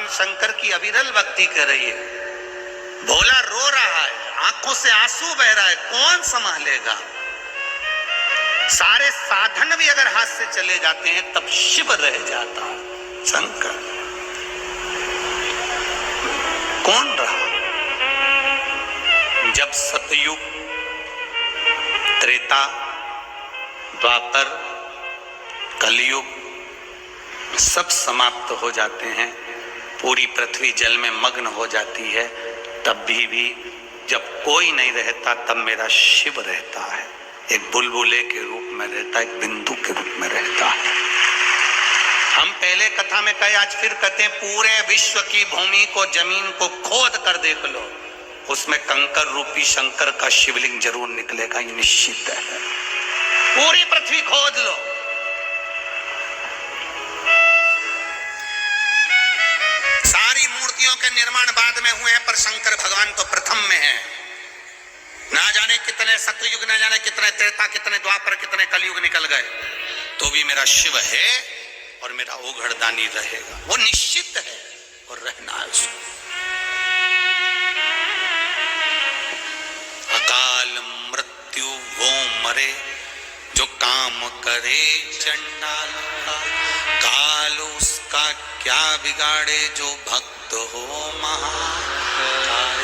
भगवान शंकर की अविरल भक्ति कर रही है। भोला रो रहा है, आंखों से आंसू बह रहा है, कौन संभालेगा। सारे साधन भी अगर हाथ से चले जाते हैं तब शिव रह जाता है, शंकर कौन रहा। जब सतयुग, त्रेता, द्वापर, कलयुग सब समाप्त हो जाते हैं, पूरी पृथ्वी जल में मग्न हो जाती है, तब भी जब कोई नहीं रहता तब मेरा शिव रहता है। एक बुलबुले के रूप में रहता है, एक बिंदु के रूप में रहता है। हम पहले कथा में कहे, आज फिर कहते हैं, पूरे विश्व की भूमि को, जमीन को खोद कर देख लो, उसमें कंकर रूपी शंकर का शिवलिंग जरूर निकलेगा, ये निश्चित है। पूरी पृथ्वी खोद लो, सारी मूर्तियों के निर्माण बाद में हुए हैं, पर शंकर भगवान तो प्रथम में है। ना जाने कितने सतयुग, ना जाने कितने त्रेता, कितने द्वापर, कितने कलयुग निकल गए, तो भी मेरा शिव है और मेरा ओघड़दानी रहेगा, वो निश्चित है और रहना है उसको। अकाल मृत्यु वो मरे जो काम करे चंडाल का, काल उसका क्या बिगाड़े जो भक्त हो महाकाल।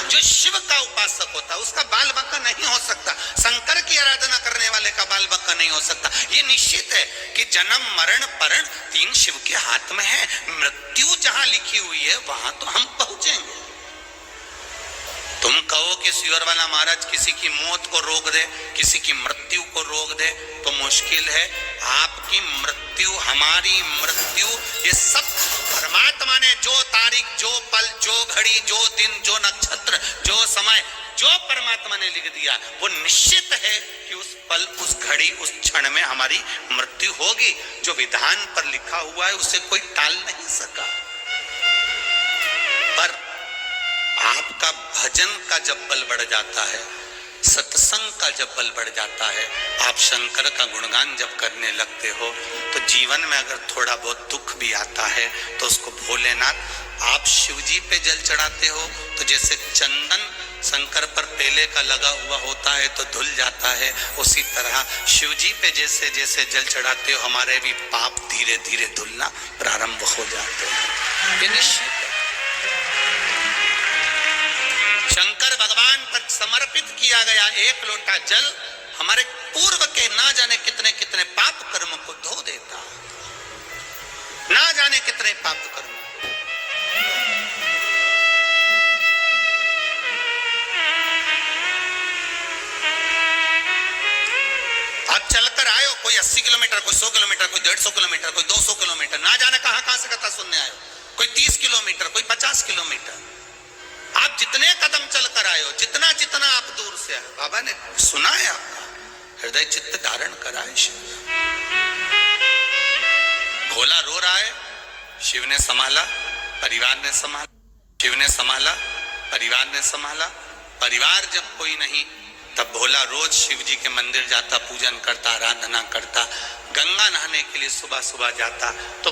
जो शिव का उपासक होता है उसका बाल बक्का नहीं हो सकता, शंकर की आराधना करने वाले का बाल बक्का नहीं हो सकता। ये निश्चित है कि जन्म मरण परण तीन शिव के हाथ में है। मृत्यु जहां लिखी हुई है वहां तो हम पहुंचेंगे। तुम कहो कि सुअर वाला महाराज किसी की मौत को रोक दे, किसी की मृत्यु को रोक दे, तो मुश्किल है। आपकी मृत्यु, हमारी मृत्यु, ये सब परमात्मा ने जो तारीख, जो पल, जो घड़ी, जो दिन, जो नक्षत्र, जो समय, जो परमात्मा ने लिख दिया, वो निश्चित है कि उस पल, उस घड़ी, उस क्षण में हमारी मृत्यु होगी। जो विधान पर लिखा हुआ है उसे कोई टाल नहीं सका। पर आपका भजन का जब बल बढ़ जाता है, सत्संग का जब बल बढ़ जाता है, आप शंकर का गुणगान जब करने लगते हो, तो जीवन में अगर थोड़ा बहुत दुख भी आता है तो उसको भोलेनाथ, आप शिवजी पे जल चढ़ाते हो तो जैसे चंदन शंकर पर पहले का लगा हुआ होता है तो धुल जाता है, उसी तरह शिवजी पे जैसे जैसे जल चढ़ाते हो हमारे भी पाप धीरे धीरे धुलना प्रारंभ हो जाते हैं। ये निश्चित है। शंकर भगवान पर समर्पित किया गया एक लोटा जल हमारे पूर्व के ना जाने कितने कितने पाप कर्म को धो देता, ना जाने कितने पाप कर्म। आप चलकर आयो, कोई 80 किलोमीटर, कोई 100 किलोमीटर, कोई 150 किलोमीटर, कोई 200 किलोमीटर, ना जाने कहां से कथा सुनने आयो, कोई 30 किलोमीटर, कोई 50 किलोमीटर। आप जितने कदम चलकर आए हो, जितना जितना आप दूर से आए, बाबा ने सुना है आपका, हृदय चित्त धारण करा है शिव। भोला रो रहा है, शिव ने संभाला, परिवार ने संभाला, शिव ने संभाला, परिवार ने संभाला। परिवार जब कोई नहीं, तब भोला रोज शिव जी के मंदिर जाता, पूजन करता, आराधना करता, गंगा नहाने के लिए सुबह सुबह जाता। तो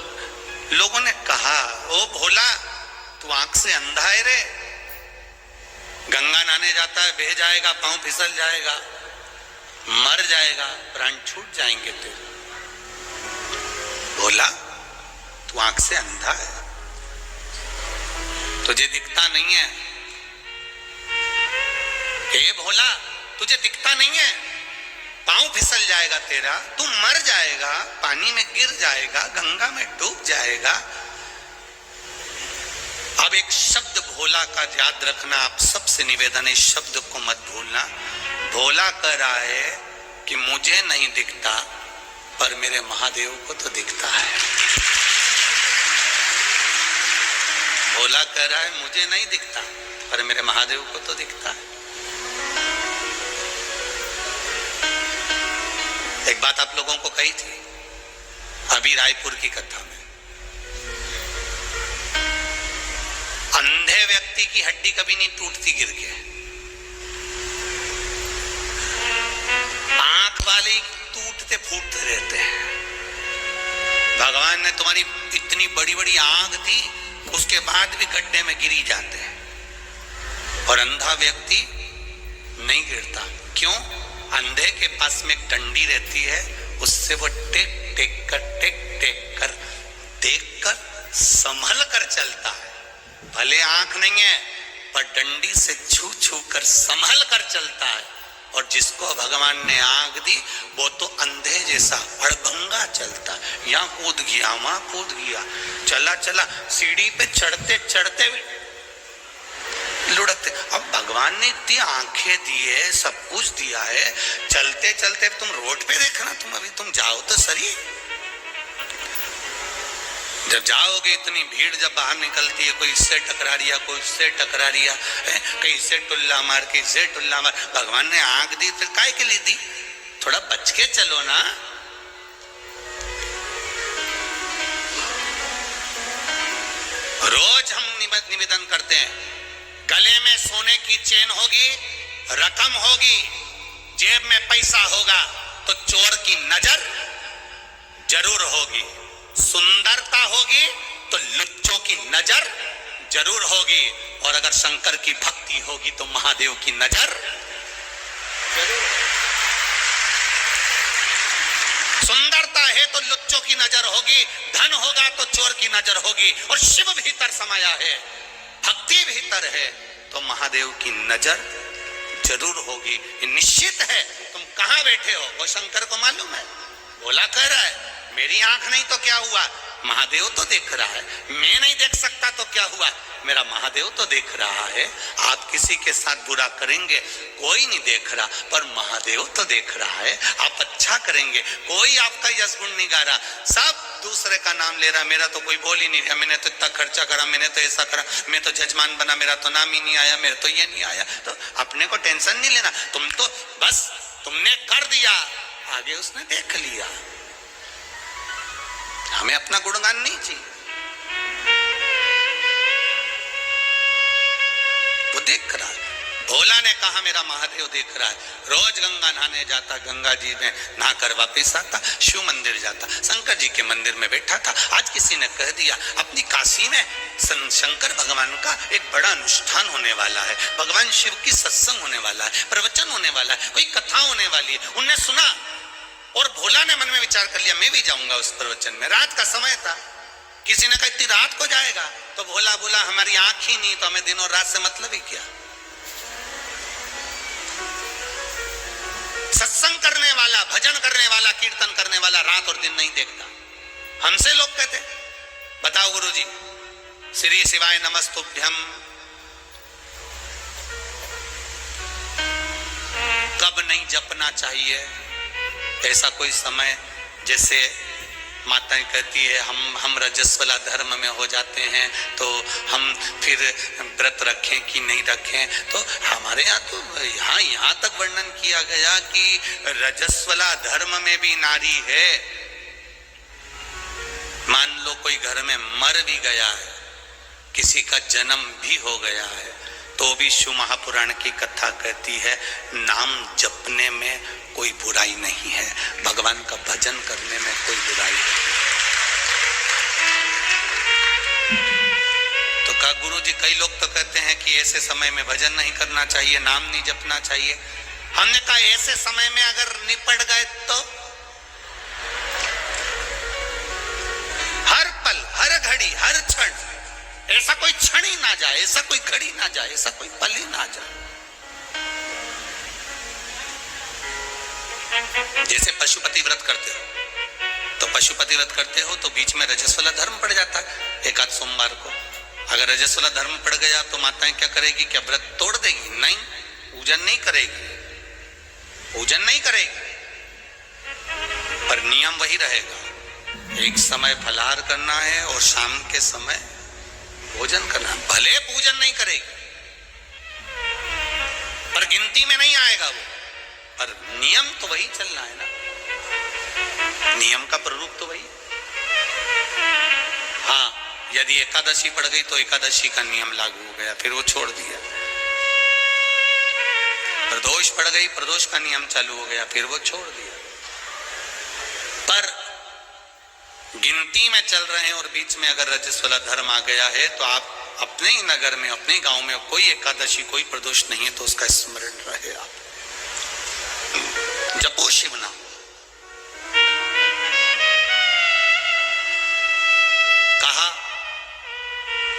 लोगों ने कहा, ओ भोला तू आंख से अंधा है रे, गंगा नहाने जाता है, बह जाएगा, पांव फिसल जाएगा, मर जाएगा, प्राण छूट जाएंगे तेरे। बोला तू आंख से अंधा है, तुझे दिखता नहीं है। हे भोला तुझे दिखता नहीं है, पांव फिसल जाएगा तेरा, तू मर जाएगा, पानी में गिर जाएगा, गंगा में डूब जाएगा। अब एक शब्द भोला का याद रखना, आप सबसे निवेदन है, शब्द को मत भूलना। भोला कह रहा है कि मुझे नहीं दिखता पर मेरे महादेव को तो दिखता है। भोला कह रहा है मुझे नहीं दिखता पर मेरे महादेव को तो दिखता है। एक बात आप लोगों को कही थी अभी रायपुर की कथा में, अंधे व्यक्ति की हड्डी कभी नहीं टूटती गिर के, आंख वाले टूटते फूटते रहते हैं। भगवान ने तुम्हारी इतनी इतनी बड़ी बड़ी आग थी, उसके बाद भी गड्ढे में गिरी जाते हैं, और अंधा व्यक्ति नहीं गिरता। क्यों? अंधे के पास में एक डंडी रहती है, उससे वो टेक टेक कर देख कर संभल कर चलता है। भले आंख नहीं है पर डंडी से छू छू कर संभल कर चलता है। और जिसको भगवान ने आग दी वो तो अंधे जैसा अड़भंगा चलता है, यहाँ कूद गया वहां कूद गया, चला चला सीढ़ी पे चढ़ते चढ़ते लुढ़कते। अब भगवान ने इतनी आंखें दी है, सब कुछ दिया है, चलते चलते तुम रोड पे देखना, तुम जाओ तो सही। जब जाओगे इतनी भीड़ जब बाहर निकलती है, कोई इससे टकरा रिया, कोई इससे टकरा रिया, कहीं से टुल्ला मार, कहीं से टुल्ला मार। भगवान ने आग दी फिर काय के लिए दी? थोड़ा बच के चलो ना। रोज हम निवेदन करते हैं, गले में सोने की चेन होगी, रकम होगी, जेब में पैसा होगा तो चोर की नजर जरूर होगी, सुंदरता होगी तो लुच्चों की नजर जरूर होगी, और अगर शंकर की भक्ति होगी तो महादेव की नजर जरूर। सुंदरता है तो लुच्चों की नजर होगी, धन होगा तो चोर की नजर होगी, और शिव भीतर समाया है, भक्ति भीतर है तो महादेव की नजर जरूर होगी। ये निश्चित है। तुम कहां बैठे हो वो शंकर को मालूम है। भोला कह रहा है मेरी आंख नहीं तो क्या हुआ, महादेव तो देख रहा है। मैं नहीं देख सकता तो क्या हुआ, मेरा महादेव तो देख रहा है। आप किसी के साथ बुरा करेंगे कोई नहीं देख रहा, पर महादेव तो देख रहा है। आप अच्छा करेंगे कोई आपका यशगुण नहीं गा रहा, सब दूसरे का नाम ले रहा। मेरा तो कोई बोल ही नहीं रहा, मैंने तो इतना खर्चा करा, मैंने तो ऐसा करा, मैं तो जजमान बना, मेरा तो नाम ही नहीं आया, मेरा तो ये नहीं आया। तो अपने को टेंशन नहीं लेना, तुम तो बस तुमने कर दिया, आगे उसने देख लिया। हमें अपना गुणगान नहीं चाहिए, वो देख रहा है। भोला ने कहा मेरा महादेव देख रहा है। रोज गंगा नहाने जाता, गंगा जी में नहाकर वापस आता, शिव मंदिर जाता, शंकर जी के मंदिर में बैठा था। आज किसी ने कह दिया अपनी काशी में शंकर भगवान का एक बड़ा अनुष्ठान होने वाला है, भगवान शिव की सत्संग होने वाला है, प्रवचन होने वाला है, कोई कथा होने वाली है। उनने सुना और भोला ने मन में विचार कर लिया मैं भी जाऊंगा उस प्रवचन में। रात का समय था, किसी ने कहा इतनी रात को जाएगा, तो भोला बोला हमारी आंख ही नहीं तो हमें दिन और रात से मतलब ही क्या। सत्संग करने वाला, भजन करने वाला, कीर्तन करने वाला रात और दिन नहीं देखता। हमसे लोग कहते बताओ गुरुजी श्री शिवाय नमस्तुभ्यम कब नहीं जपना चाहिए? ऐसा कोई समय जैसे माताएं कहती है हम रजस्वला धर्म में हो जाते हैं तो हम फिर व्रत रखें कि नहीं रखें। तो हमारे यहाँ तो यहाँ तक वर्णन किया गया कि रजस्वला धर्म में भी नारी है। मान लो कोई घर में मर भी गया है, किसी का जन्म भी हो गया है, तो भी शिव महापुराण की कथा कहती है नाम जपने में कोई बुराई नहीं है, भगवान का भजन करने में कोई बुराई नहीं। तो कहा गुरुजी कई लोग तो कहते हैं कि ऐसे समय में भजन नहीं करना चाहिए, नाम नहीं जपना चाहिए। हमने कहा ऐसे समय में अगर निपट गए तो हर पल, हर घड़ी, हर क्षण, ऐसा कोई क्षण ही ना जाए, ऐसा कोई घड़ी ना जाए, ऐसा कोई पल ही ना जाए। जैसे पशुपति व्रत करते हो तो पशुपति व्रत करते हो तो बीच में रजस्वला धर्म पड़ जाता है एक आध सोमवार को। अगर रजस्वला धर्म पड़ गया तो माताएं क्या करेगी? क्या व्रत तोड़ देगी? नहीं, पूजन नहीं करेगी, पूजन नहीं करेगी, पर नियम वही रहेगा, एक समय फलाहार करना है और शाम के समय भोजन करना। भले पूजन नहीं करेगी पर गिनती में नहीं आएगा वो, पर नियम तो वही चलना है ना, नियम का प्ररूप तो वही। हाँ, यदि एकादशी पड़ गई तो एकादशी का नियम लागू हो गया, फिर वो छोड़ दिया। प्रदोष पड़ गई, प्रदोष का नियम चालू हो गया, फिर वो छोड़ दिया। पर गिनती में चल रहे हैं और बीच में अगर रजस्वला धर्म आ गया है तो आप अपने ही नगर में, अपने ही गांव में कोई एकादशी, कोई प्रदोष नहीं है तो उसका स्मरण रहे, आप जपो शिव नाम। कहा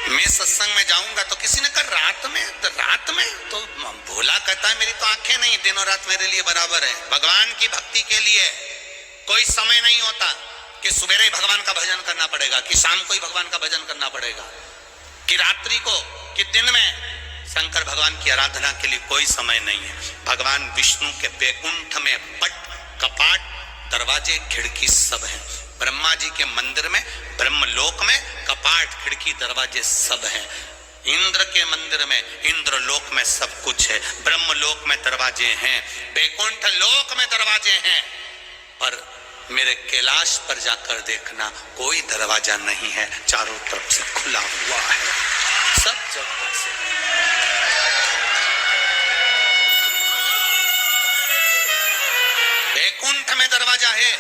मैं सत्संग में जाऊंगा तो किसी ने कहा रात में तो भोला कहता है मेरी तो आंखें नहीं, दिन और रात मेरे लिए बराबर है। भगवान की भक्ति के लिए कोई समय नहीं होता कि सुबह ही भगवान का भजन करना पड़ेगा, कि शाम को ही भगवान का भजन करना पड़ेगा, कि रात्रि को, कि दिन में। शंकर भगवान की आराधना के लिए कोई समय नहीं है। भगवान विष्णु के बैकुंठ में पट, कपाट, दरवाजे, खिड़की सब है। ब्रह्मा जी के मंदिर में, ब्रह्मलोक में कपाट, खिड़की, दरवाजे सब हैं। इंद्र के मंदिर में, इंद्र लोक में सब कुछ है। ब्रह्मलोक में दरवाजे हैं, बैकुंठ लोक में दरवाजे हैं, पर मेरे कैलाश पर जाकर देखना कोई दरवाजा नहीं है, चारों तरफ से खुला हुआ है, सब जगह से। बैकुंठ में दरवाजा है,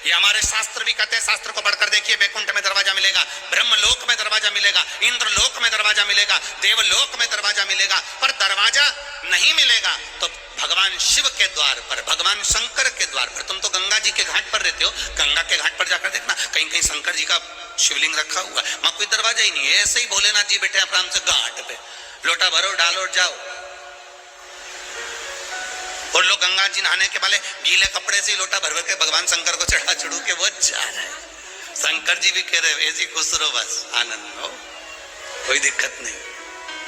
ये हमारे शास्त्र भी कहते हैं। शास्त्र को पढ़कर देखिए, बैकुंठ में दरवाजा मिलेगा, ब्रह्मलोक में दरवाजा मिलेगा, इंद्रलोक में दरवाजा मिलेगा, देवलोक में दरवाजा मिलेगा, पर दरवाजा नहीं मिलेगा तो भगवान शिव के द्वार पर, भगवान शंकर के द्वार पर। तुम तो गंगा जी के घाट पर रहते हो, गंगा के घाट पर जाकर देखना, कहीं कहीं शंकर जी का शिवलिंग रखा हुआ, वहां कोई दरवाजा ही नहीं है। ऐसे ही भोलेनाथ जी बैठे आराम से घाट पे, लोटा भरो, डालो, जाओ। और लोग गंगा जी नहाने के वाले गीले कपड़े से लोटा भर भर के भगवान शंकर को चढ़ा चढ़ू के वो जा रहे हैं। शंकर जी भी कह रहे ऐसी खुश रहो, बस आनंद हो, कोई दिक्कत नहीं,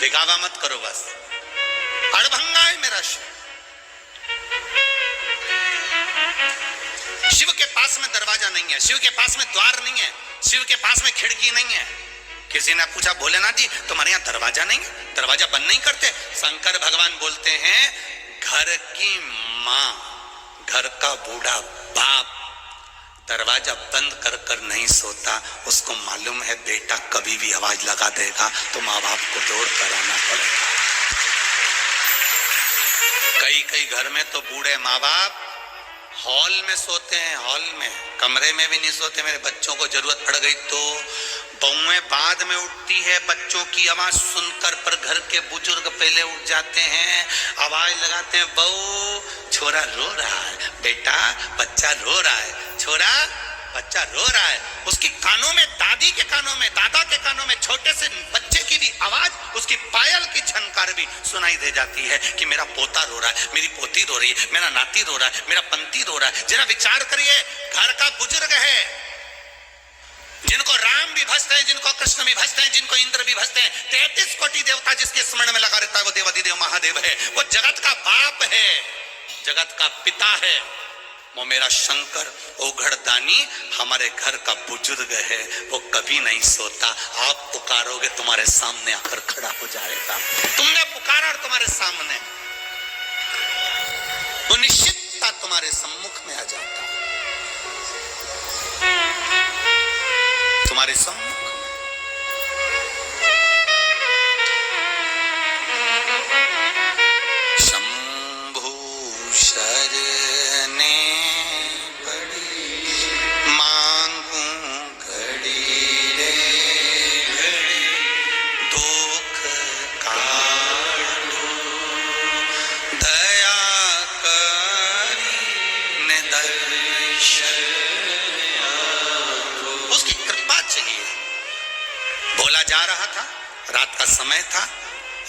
दिखावा मत करो, बस अड़भंगा है मेरा शिव। शिव के पास में दरवाजा नहीं है, शिव के पास में द्वार नहीं है, शिव के पास में खिड़की नहीं है। किसी ने पूछा भोलेनाथ जी तुम्हारे यहाँ दरवाजा नहीं है, दरवाजा बंद नहीं करते? शंकर भगवान बोलते हैं घर की माँ, घर का बूढ़ा बाप दरवाजा बंद कर कर नहीं सोता, उसको मालूम है बेटा कभी भी आवाज लगा देगा तो माँ बाप को दौड़ कर आना पड़ेगा। कई कई घर में तो बूढ़े माँ बाप हॉल में सोते हैं, हॉल में, कमरे में भी नहीं सोते। मेरे बच्चों को जरूरत पड़ गई तो बहुएं बाद में उठती है, बच्चों की आवाज सुनकर, पर घर के बुजुर्ग पहले उठ जाते हैं, आवाज लगाते हैं, बहू छोरा रो रहा है, बेटा बच्चा रो रहा है, छोरा बच्चा रो रहा है। उसकी कानों में, दादी के कानों में, दादा के कानों में, छोटे से बच्चे की भी आवाज, उसकी पायल की झनकार भी सुनाई दे जाती है कि मेरा पोता रो रहा है, मेरी पोती रो रही है, मेरा नाती रो रहा है, मेरा पंती रो रहा है। जरा विचार करिए, घर का बुजुर्ग है, जिनको राम भी भजते हैं, जिनको कृष्ण भी भजते हैं, जिनको इंद्र भी भजते हैं, 33 कोटि देवता जिसके स्मरण में लगा रहता है वो देवाधिदेव महादेव है, वो जगत का बाप है, जगत का पिता है। वो मेरा शंकर ओघड़दानी हमारे घर का बुजुर्ग है, वो कभी नहीं सोता। आप पुकारोगे तुम्हारे सामने आकर खड़ा हो जाएगा। तुमने पुकारा और तुम्हारे सामने, वो निश्चितता तुम्हारे सम्मुख में आ जाता, तुम्हारे सम्मुख। शंभु शरणे जा रहा था, रात का समय था,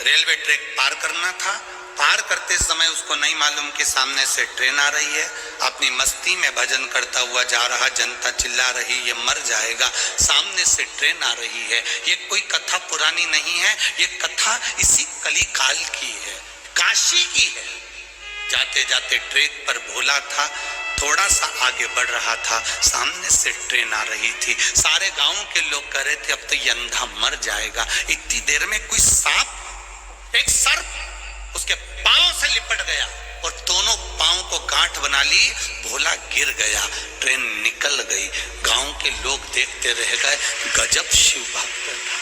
रेलवे ट्रैक पार करना था। पार करते समय उसको नहीं मालूम कि सामने से ट्रेन आ रही है। अपनी मस्ती में भजन करता हुआ जा रहा, जनता चिल्ला रही ये मर जाएगा, सामने से ट्रेन आ रही है। ये कोई कथा पुरानी नहीं है, ये कथा इसी कली काल की है, काशी की है। जाते जाते ट्रैक पर भोला था, थोड़ा सा आगे बढ़ रहा था, सामने से ट्रेन आ रही थी। सारे गांव के लोग कह रहे थे अब तो ये अंधा मर जाएगा। इतनी देर में कोई सांप, एक सर्प उसके पांव से लिपट गया और दोनों पांव को गांठ बना ली। भोला गिर गया, ट्रेन निकल गई। गांव के लोग देखते रह गए। गजब शिव भक्त था,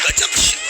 गजब शिव